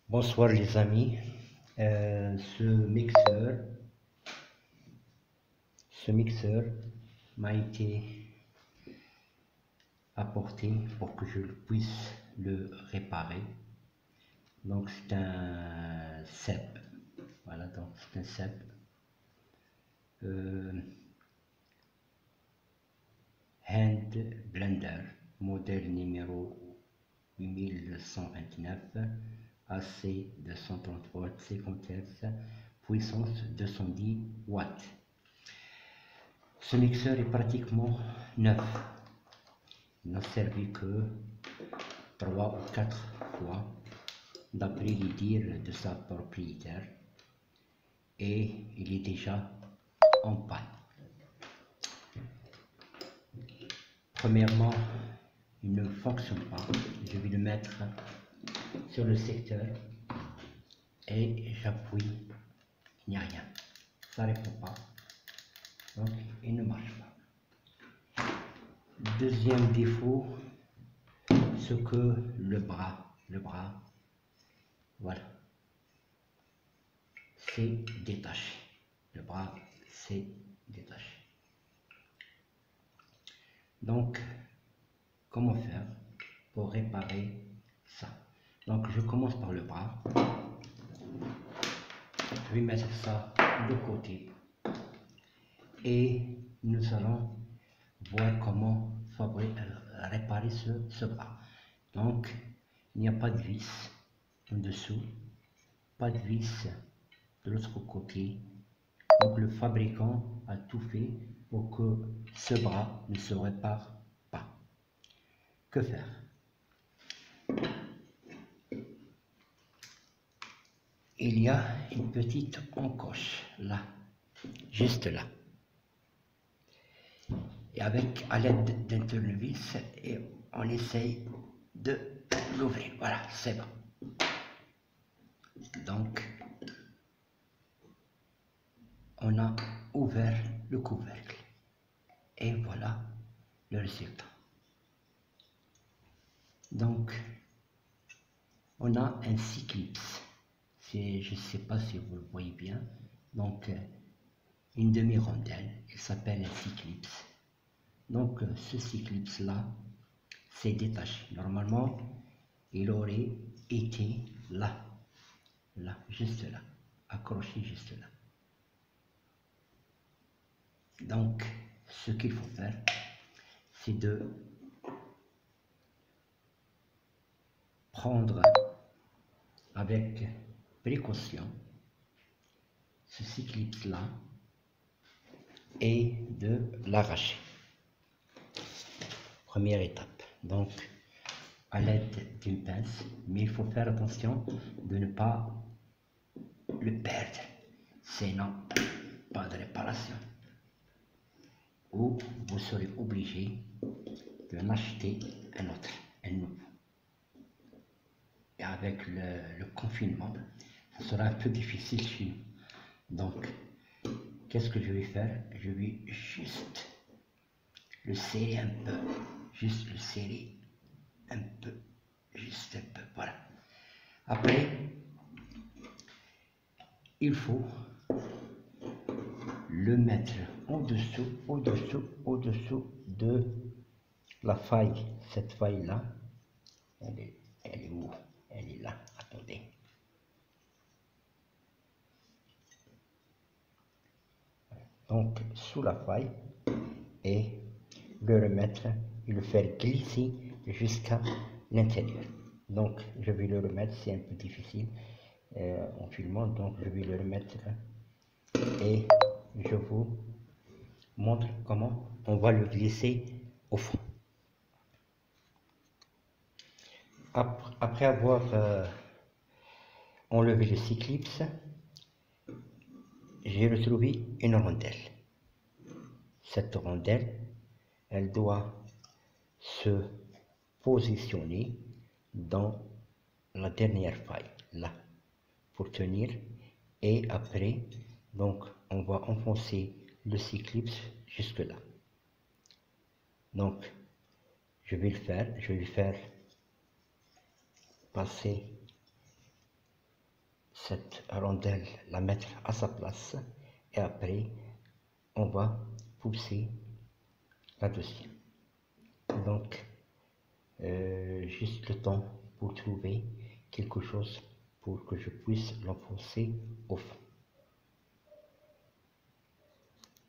Bonsoir les amis. Ce mixeur m'a été apporté pour que je puisse le réparer. Donc c'est un CEP. Voilà, donc c'est un CEP. Hand Blender, modèle numéro 8129, AC 230 volts, 50 Hz, puissance 210 watts. Ce mixeur est pratiquement neuf. Il n'a servi que 3 ou 4 fois, d'après les dires de sa propriétaire, et il est déjà en panne. Premièrement, il ne fonctionne pas. Je vais le mettre sur le secteur et j'appuie, il n'y a rien. Ça ne répond pas. Donc il ne marche pas. Deuxième défaut, c'est que le bras, voilà, c'est détaché. Le bras s'est détaché. Donc, comment faire pour réparer ça? Donc, je commence par le bras. Je vais mettre ça de côté. Et nous allons voir comment réparer ce bras. Donc, il n'y a pas de vis en dessous, pas de vis de l'autre côté. Donc, le fabricant a tout fait pour que ce bras ne se répare pas. Que faire? Il y a une petite encoche là, juste là. Et à l'aide d'un tournevis, et on essaye de l'ouvrir. Voilà, c'est bon. Donc, on a ouvert le couvercle. Et voilà le résultat. Donc, on a un cyclips. Je ne sais pas si vous le voyez bien. Donc, une demi-rondelle. Il s'appelle un cyclips. Donc, ce cyclips-là, c'est détaché. Normalement, il aurait été là, juste là, accroché juste là. Donc, ce qu'il faut faire, c'est de prendre avec précaution ce cyclips-là et de l'arracher. Première étape. Donc, à l'aide d'une pince, mais il faut faire attention de ne pas le perdre, sinon pas de réparation. Ou vous serez obligé d'en acheter un autre, un nouveau. Et avec le confinement, ça sera un peu difficile chez nous. Donc, qu'est-ce que je vais faire? Je vais juste le serrer un peu, juste le serrer un peu, juste un peu, voilà. Après, il faut le mettre au-dessous de la faille. Cette faille-là, elle est où? Elle est là, attendez. Donc, sous la faille, et le remettre et le faire glisser jusqu'à l'intérieur. Donc, je vais le remettre, c'est un peu difficile en filmant, donc je vais le remettre et je vous montre comment on va le glisser au fond. Après avoir enlevé le cyclips, j'ai retrouvé une rondelle. Cette rondelle, elle doit se positionner dans la dernière faille, là, pour tenir. Et après, donc, on va enfoncer le cyclips jusque là. Donc, je vais le faire passer cette rondelle, la mettre à sa place et après on va pousser la deuxième. Donc juste le temps pour trouver quelque chose pour que je puisse l'enfoncer au fond.